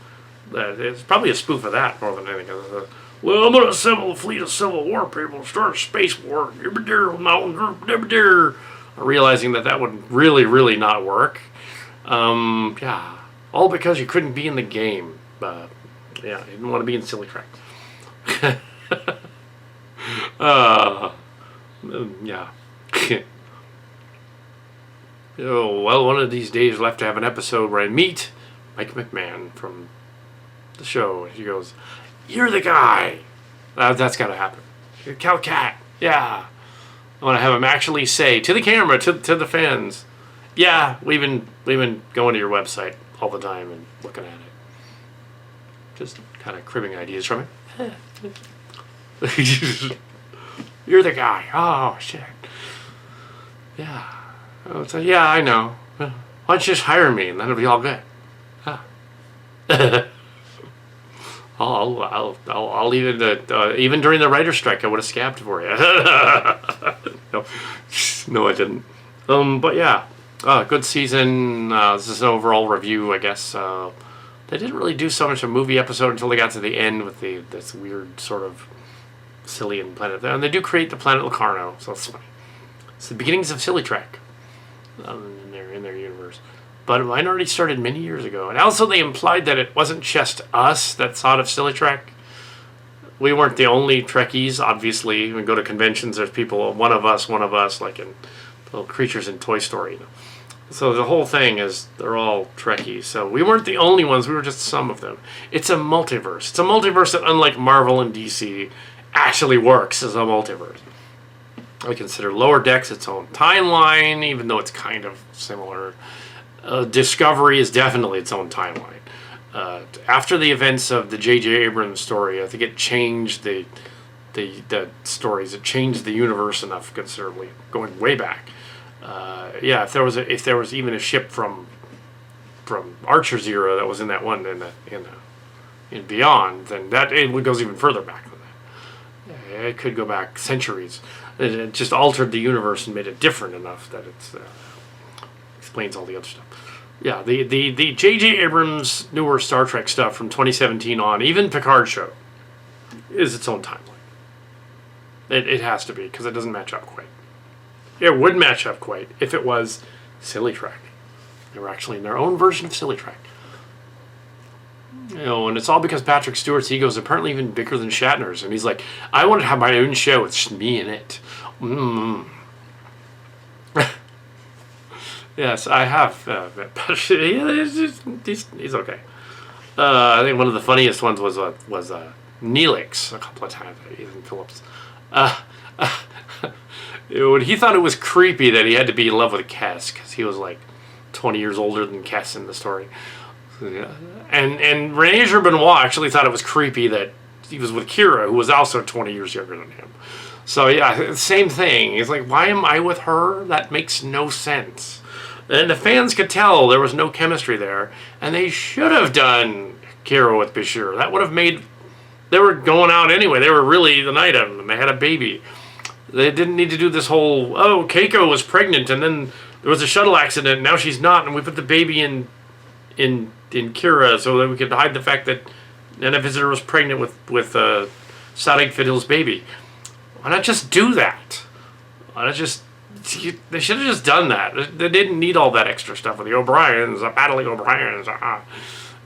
It's probably a spoof of that more than anything. Well, I'm going to assemble a fleet of Civil War people, start a space war. Realizing that would really not work. All because you couldn't be in the game. You didn't want to be in Silly Trek. Well, one of these days we'll have to have an episode where I meet Mike McMahon from the show. And he goes, "You're the guy." That's got to happen. You're Kal Kat. Yeah. I want to have him actually say to the camera, to the fans, "Yeah, we've been going to your website all the time and looking at it." Just kind of cribbing ideas from it. You're the guy. Oh, shit. Yeah. Oh, so, yeah, I know. Why don't you just hire me and then it'll be all good? Huh. I'll even during the writer's strike, I would have scabbed for you. No, I didn't. But yeah, good season. This is an overall review, I guess. They didn't really do so much a movie episode until they got to the end with this weird sort of Cillian planet. And they do create the planet Locarno, so it's funny. It's the beginnings of Silly Trek in their universe. But mine already started many years ago. And also they implied that it wasn't just us that thought of Silly Trek. We weren't the only Trekkies, obviously. We go to conventions, there's people, one of us, like in little creatures in Toy Story. You know. So the whole thing is they're all Trekkies. So we weren't the only ones, we were just some of them. It's a multiverse. It's a multiverse that, unlike Marvel and DC, actually works as a multiverse. I consider Lower Decks its own timeline, even though it's kind of similar. Discovery is definitely its own timeline. After the events of the J.J. Abrams story, I think it changed the stories. It changed the universe enough considerably, going way back. Yeah, if there was even a ship from Archer's era that was in that one in Beyond, then it goes even further back than that. It could go back centuries. It just altered the universe and made it different enough that it explains all the other stuff. Yeah, the J.J. Abrams newer Star Trek stuff from 2017 on, even Picard show, is its own timeline. It has to be, because it doesn't match up quite. It would match up quite if it was Silly Trek. They were actually in their own version of Silly Trek. And it's all because Patrick Stewart's ego is apparently even bigger than Shatner's, and he's like, I want to have my own show. It's just me in it. Yes, I have. He's okay. I think one of the funniest ones was Neelix a couple of times. Ethan Phillips. He thought it was creepy that he had to be in love with Kes because he was like 20 years older than Kes in the story. Yeah. And Rene Benoit actually thought it was creepy that he was with Kira, who was also 20 years younger than him. So yeah, same thing. He's like, why am I with her? That makes no sense. And the fans could tell there was no chemistry there, and they should have done Kira with Bashir. That would have made... They were going out anyway. They were really the night of them, and they had a baby. They didn't need to do this whole, Keiko was pregnant, and then there was a shuttle accident, and now she's not, and we put the baby in Kira so that we could hide the fact that Nana Visitor was pregnant with Sadiq Fadil's baby. Why not just do that? Why not just... They should have just done that. They didn't need all that extra stuff with the O'Briens, battling O'Briens.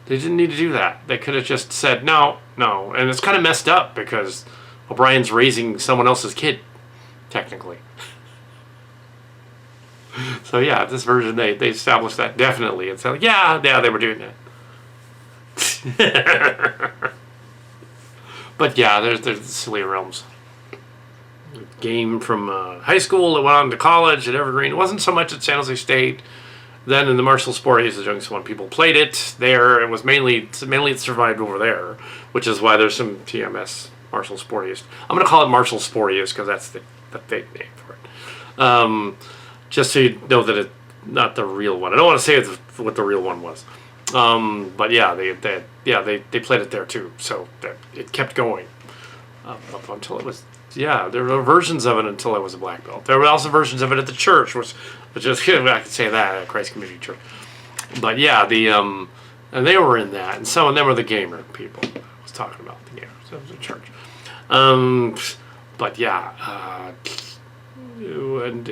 They didn't need to do that. They could have just said, no. And it's kind of messed up because O'Brien's raising someone else's kid, technically. So yeah, this version, they established that definitely. And so, yeah, they were doing that. But yeah, there's the silly realms. Game from high school, it went on to college at Evergreen. It wasn't so much at San Jose State. Then in the Marshall Sporties, the youngest one, people played it there. It was mainly it survived over there, which is why there's some TMS Marshall Sporties. I'm going to call it Marshall Sporties because that's the fake name for it. Just so you know that it's not the real one. I don't want to say what the real one was. But yeah, they played it there too. So it kept going up until it was... Yeah, there were versions of it until I was a black belt. There were also versions of it at the church, which just I could say that at Christ Community Church. But yeah, and they were in that, and some of them were the gamer people I was talking about. The gamers, so it was a church. But yeah, and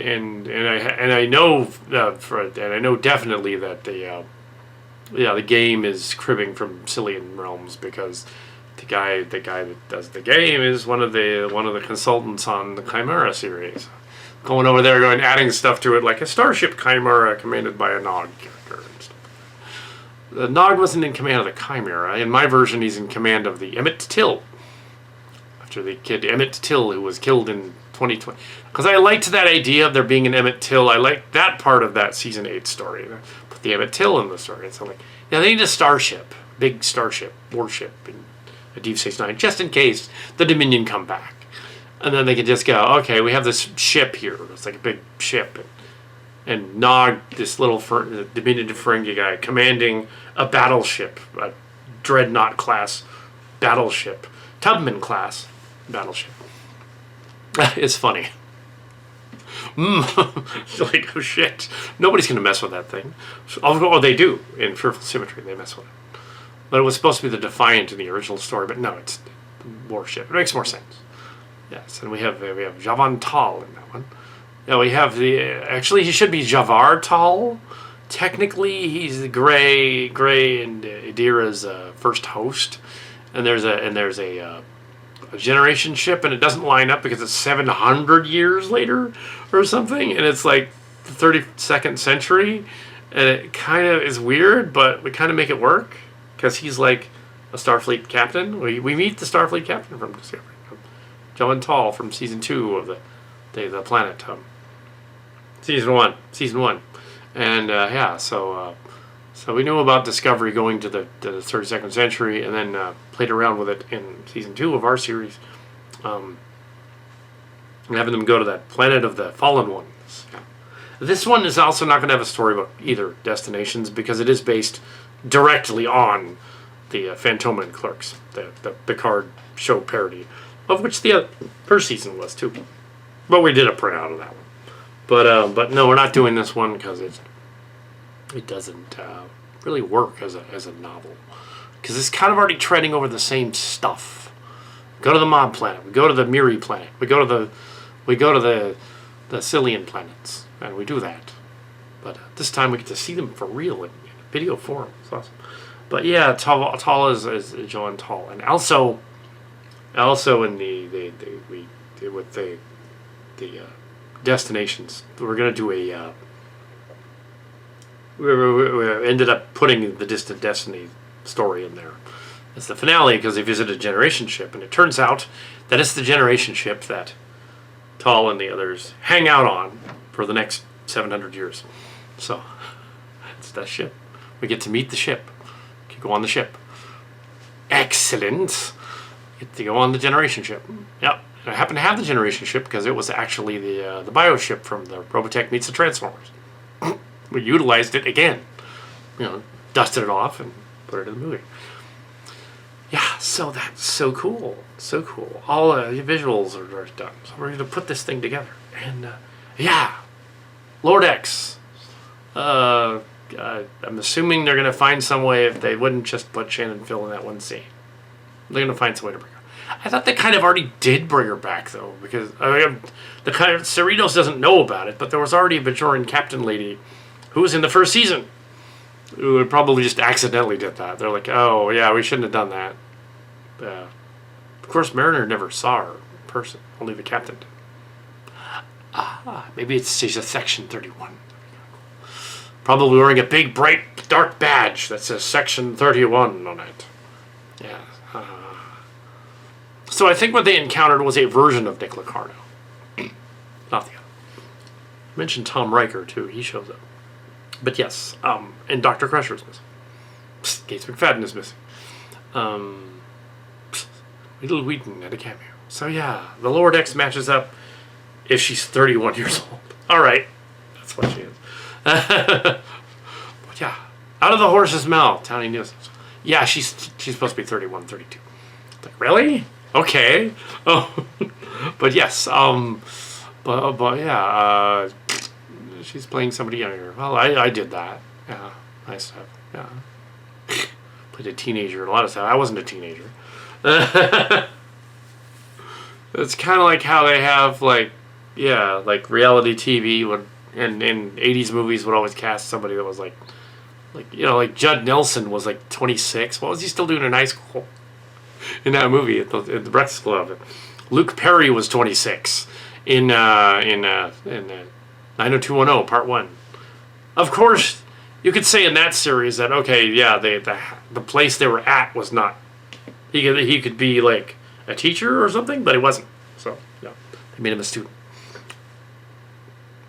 I know and I know definitely that the game is cribbing from Cillian Realms because. The guy that does the game is one of the consultants on the Chimera series, going over there, adding stuff to it like a starship Chimera commanded by a Nog character and stuff. The Nog wasn't in command of the Chimera. In my version, he's in command of the Emmett Till, after the kid Emmett Till who was killed in 2020. Because I liked that idea of there being an Emmett Till. I liked that part of that season 8 story. Put the Emmett Till in the story. And so they need a starship, big starship, warship. A Deep Space Nine, just in case the Dominion come back. And then they can just go, okay, we have this ship here. It's like a big ship. And Nog, this little Dominion Ferengi guy, commanding a battleship, a Dreadnought-class battleship, Tubman class battleship. It's funny. Like, oh shit. Nobody's going to mess with that thing. Oh, they do. In Fearful Symmetry, they mess with it. But it was supposed to be the Defiant in the original story, but no, it's the warship. It makes more sense. Yes, and we have Javan Tal in that one. Yeah, we have actually he should be Javar Tal. Technically, he's the Gray and Idira's first host. And there's a generation ship, and it doesn't line up because it's 700 years later or something, and it's like the 32nd century, and it kind of is weird, but we kind of make it work. Because he's like a Starfleet captain. We meet the Starfleet captain from Discovery, John Tall from season 2 of the Planet. Season one, and yeah. So we knew about Discovery going to the 32nd century, and then played around with it in season 2 of our series, and having them go to that planet of the fallen ones. Yeah. This one is also not going to have a storybook either, Destinations, because it is based directly on the Phantom and Clerks, the Picard show parody, of which the first season was too. But we did a print out of that one. But no, we're not doing this one because it doesn't really work as a novel, because it's kind of already treading over the same stuff. We go to the Mob planet, we go to the Miri planet, we go to the Cillian planets, and we do that. But this time we get to see them for real in video form. It's awesome. But yeah, Tall is John Tall, and also in the Destinations, we're gonna do a. We ended up putting the Distant Destiny story in there as the finale because they visited a generation ship, and it turns out that it's the generation ship that Tall and the others hang out on for the next 700 years. So it's that ship. We get to meet the ship. We can go on the ship. Excellent. Get to go on the generation ship. Yep. I happen to have the generation ship because it was actually the bio ship from the Robotech Meets the Transformers. We utilized it again. Dusted it off and put it in the movie. Yeah, so that's so cool. So cool. All the visuals are done. So we're going to put this thing together. And yeah, Lower Decks. I'm assuming they're going to find some way, if they wouldn't just put Shannon Phil in that one scene. They're going to find some way to bring her. I thought they kind of already did bring her back, though, because the kind of Cerritos doesn't know about it, but there was already a Bajoran captain lady who was in the first season who had probably just accidentally did that. They're like, oh, yeah, we shouldn't have done that. Of course, Mariner never saw her in person. Only the captain did. Maybe she's a Section 31. Probably wearing a big, bright, dark badge that says Section 31 on it. Yeah. So I think what they encountered was a version of Nick Locarno. Not the other. I mentioned Tom Riker, too. He shows up. But yes, and Dr. Crusher is missing. Gates McFadden is missing. Little Wheaton had a cameo. So yeah, the Lower Decks matches up if she's 31 years old. All right, that's what she is. But yeah, out of the horse's mouth, Tony News. Yeah, she's supposed to be 31, 32. Like, really? Okay. Oh, but yes. But yeah. She's playing somebody younger. Well, I did that. Yeah, nice stuff. Yeah, played a teenager and a lot of stuff. I wasn't a teenager. It's kind of like how they have like reality TV would in 80s movies would always cast somebody that was like Judd Nelson was like 26. What was he still doing in high school? In that movie at the Breakfast Club. Luke Perry was 26 in 90210 Part 1. Of course, you could say in that series that okay, yeah, the place they were at was not. He could be like a teacher or something, but he wasn't. So yeah, they made him a student.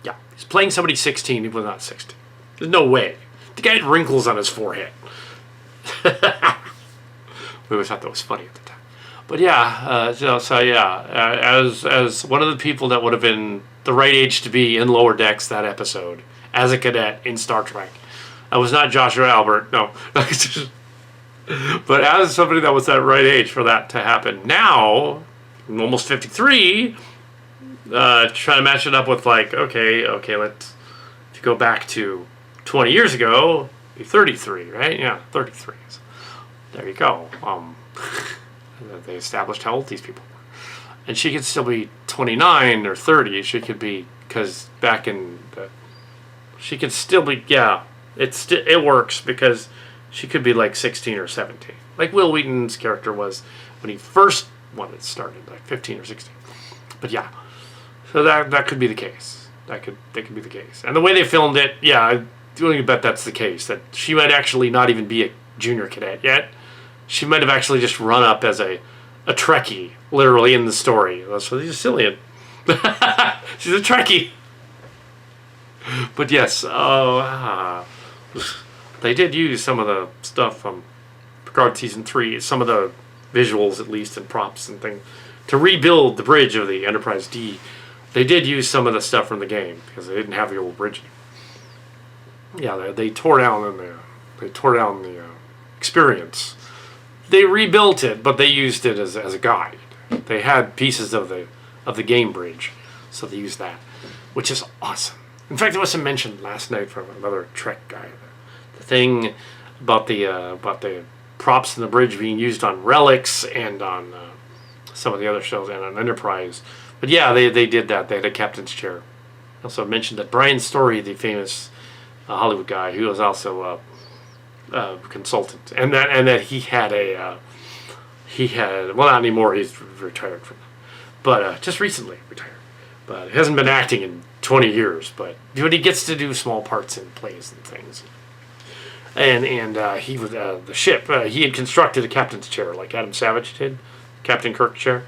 Yeah, he's playing somebody 16. He was not 16. There's no way. The guy had wrinkles on his forehead. We always thought that was funny at the time. But yeah, as one of the people that would have been the right age to be in Lower Decks that episode as a cadet in Star Trek, I was not Joshua Albert, no. But as somebody that was that right age for that to happen, now I'm almost 53. Trying to match it up with like okay, let's if you go back to 20 years ago, be 33, right? Yeah, 33. So there you go. They established how old these people were. And she could still be 29 or 30. She could be, because back in the... She could still be, yeah. It works because she could be like 16 or 17. Like Will Wheaton's character was when he first wanted started, like 15 or 16. But yeah. So that could be the case. That could be the case. And the way they filmed it, yeah, I do bet that's the case. That she might actually not even be a junior cadet yet. She might have actually just run up as a a Trekkie, literally in the story. So she's a Cillian. She's a Trekkie. But yes, they did use some of the stuff from Picard season 3, some of the visuals at least and props and things, to rebuild the bridge of the Enterprise D. They did use some of the stuff from the game because they didn't have the old bridge. Yeah, they tore down the experience. They rebuilt it, but they used it as a guide. They had pieces of the game bridge, so they used that, which is awesome. In fact, it was mentioned last night from another Trek guy. The thing about the props in the bridge being used on Relics and on some of the other shows and on Enterprise. But yeah, they did that. They had a captain's chair. Also mentioned that Brian Story, the famous Hollywood guy, who was also a consultant, and that he had well, not anymore. He's retired from, but just recently retired. But he hasn't been acting in 20 years. But he gets to do small parts in plays and things. And he was the ship. He had constructed a captain's chair like Adam Savage did, Captain Kirk's chair.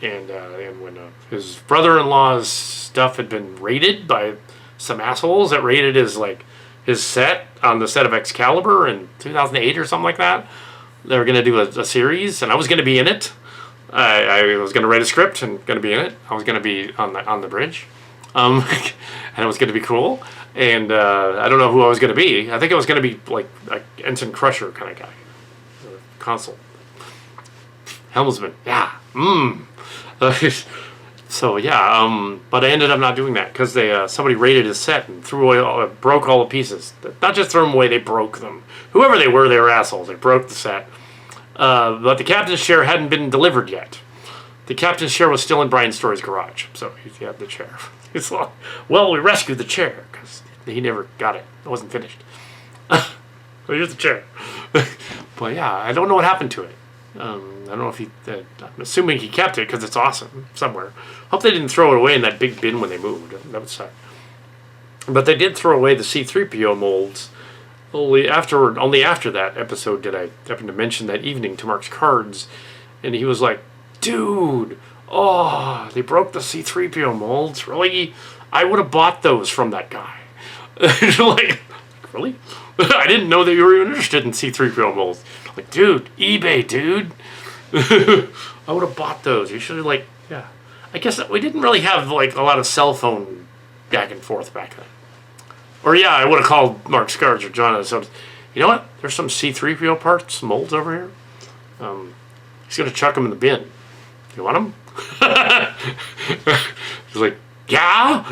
And when his brother-in-law's stuff had been raided by some assholes that raided his set on the set of Excalibur in 2008 or something like that, they were going to do a series, and I was going to be in it. I was going to write a script and going to be in it. I was going to be on the bridge, and it was going to be cool. And I don't know who I was going to be. I think I was going to be like Ensign Crusher kind of guy, consul, helmsman. Yeah. So yeah, but I ended up not doing that because somebody raided his set and broke all the pieces. Not just threw them away, they broke them. Whoever they were assholes. They broke the set. But the captain's chair hadn't been delivered yet. The captain's chair was still in Brian Story's garage, so he had the chair. It's like, well, we rescued the chair because he never got it. It wasn't finished. So here's the chair. But yeah, I don't know what happened to it. I don't know if I'm assuming he kept it because it's awesome somewhere. Hope they didn't throw it away in that big bin when they moved. That would suck. But they did throw away the C-3PO molds. Only after that episode did I happen to mention that evening to Mark's cards, and he was like, "Dude, they broke the C-3PO molds. Really? I would have bought those from that guy." Like, really? I didn't know that you were interested in C-3PO molds. Like, dude, eBay, dude. I would have bought those. You should have, yeah. I guess we didn't really have, a lot of cell phone back and forth back then. Or, yeah, I would have called Mark Scards or John and said, you know what? There's some C-3PO parts, molds over here. He's going to chuck them in the bin. You want them? He's like, yeah?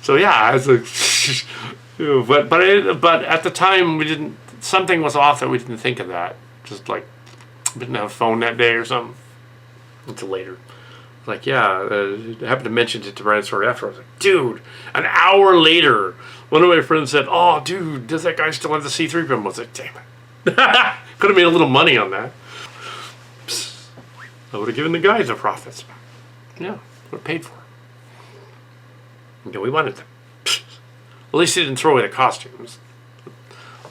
So, yeah, I was like, but at the time, something was off that we didn't think of that. Just we didn't have a phone that day or something until later. Like, yeah, I happened to mention it to Brian Story after. I was like, dude, an hour later, one of my friends said, oh, dude, does that guy still have the C-3PO? I was like, damn it. Could have made a little money on that. Psst. I would have given the guys the profits. Yeah, would have paid for it. Yeah, we wanted them. Psst. At least he didn't throw away the costumes.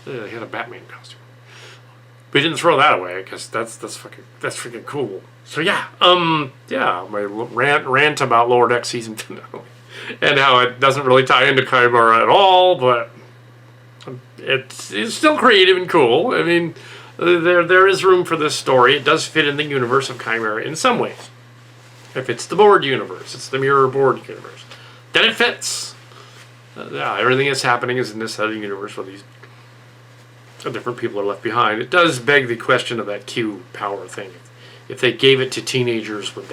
He had a Batman costume. But he didn't throw that away because that's freaking cool. So yeah, my rant about Lower Deck season finale, and how it doesn't really tie into Chimera at all, but it's still creative and cool. I mean, there is room for this story. It does fit in the universe of Chimera in some ways. If it's the board universe, it's the mirror board universe, then it fits. Everything that's happening is in this other universe where these different people are left behind. It does beg the question of that Q power thing. If they gave it to teenagers, what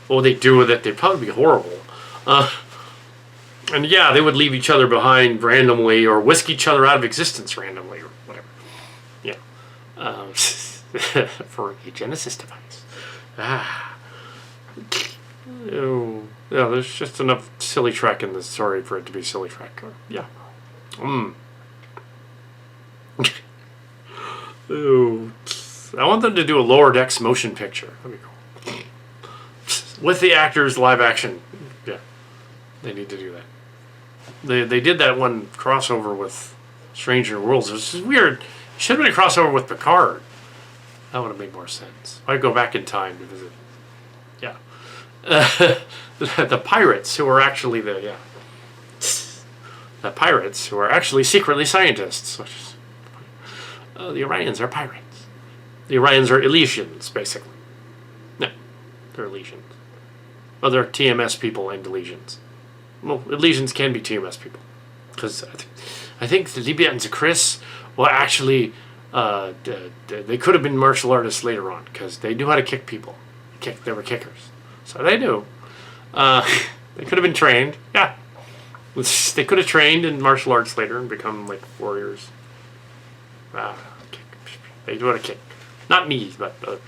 would they do with it? They'd probably be horrible. And yeah, they would leave each other behind randomly or whisk each other out of existence randomly or whatever. Yeah. For a Genesis device. There's just enough silly Trek in this story for it to be silly Trek. Yeah. I want them to do a Lower Decks motion picture. That'd be cool. With the actors live action. Yeah. They need to do that. They did that one crossover with Stranger Worlds. It was weird. Should have been a crossover with Picard. That would have made more sense. I'd go back in time to visit. Yeah. The pirates who were actually the pirates who are actually secretly scientists. Which is, the Orions are pirates. The Orions are Elysians, basically. No, they're Elysians. Well, they're TMS people and Elysians. Well, Elysians can be TMS people. Because I think the Libya and the Chris were actually... they could have been martial artists later on. Because they knew how to kick people. They were kickers. So they knew. They could have been trained. Yeah. They could have trained in martial arts later and become like warriors. They knew how to kick. Not me, but other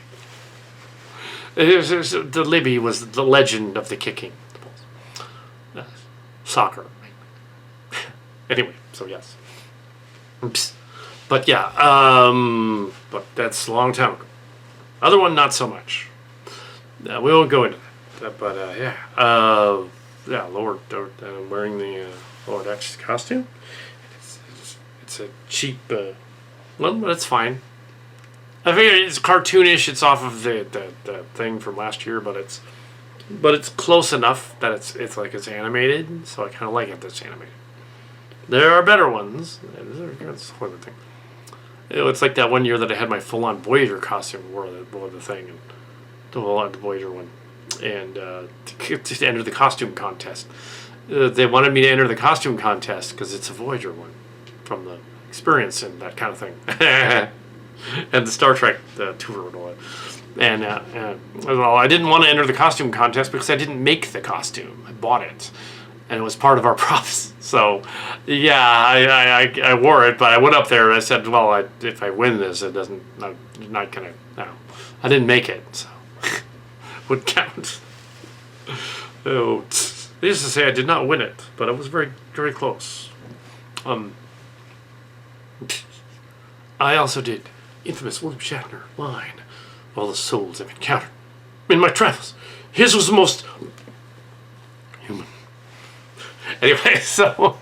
people. The Libby was the legend of the kicking. Soccer. Anyway, so yes. Oops. But yeah, but that's a long time ago. Other one, not so much. We won't go into that. But yeah, Lord, wearing the Lord X's costume. It's a cheap, well, but it's fine. I figure it's cartoonish. It's off of the thing from last year, but it's close enough that it's like it's animated. So I kind of like it. That's animated. There are better ones. That's one of the things. It's like that one year that I had my full-on Voyager costume, wore the thing, and the full-on Voyager one, and to enter the costume contest. They wanted me to enter the costume contest because it's a Voyager one from the experience and that kind of thing, and the Star Trek tour and all that. And well, I didn't want to enter the costume contest because I didn't make the costume. I bought it. And it was part of our props. So, yeah, I wore it, but I went up there and I said, well, if I win this, it doesn't, I'm not going to, no. I didn't make it, so would count. Oh, needless to say, I did not win it, but it was very, very close. I also did infamous William Shatner line of all the souls I've encountered in my travels. His was the most human. Anyway, so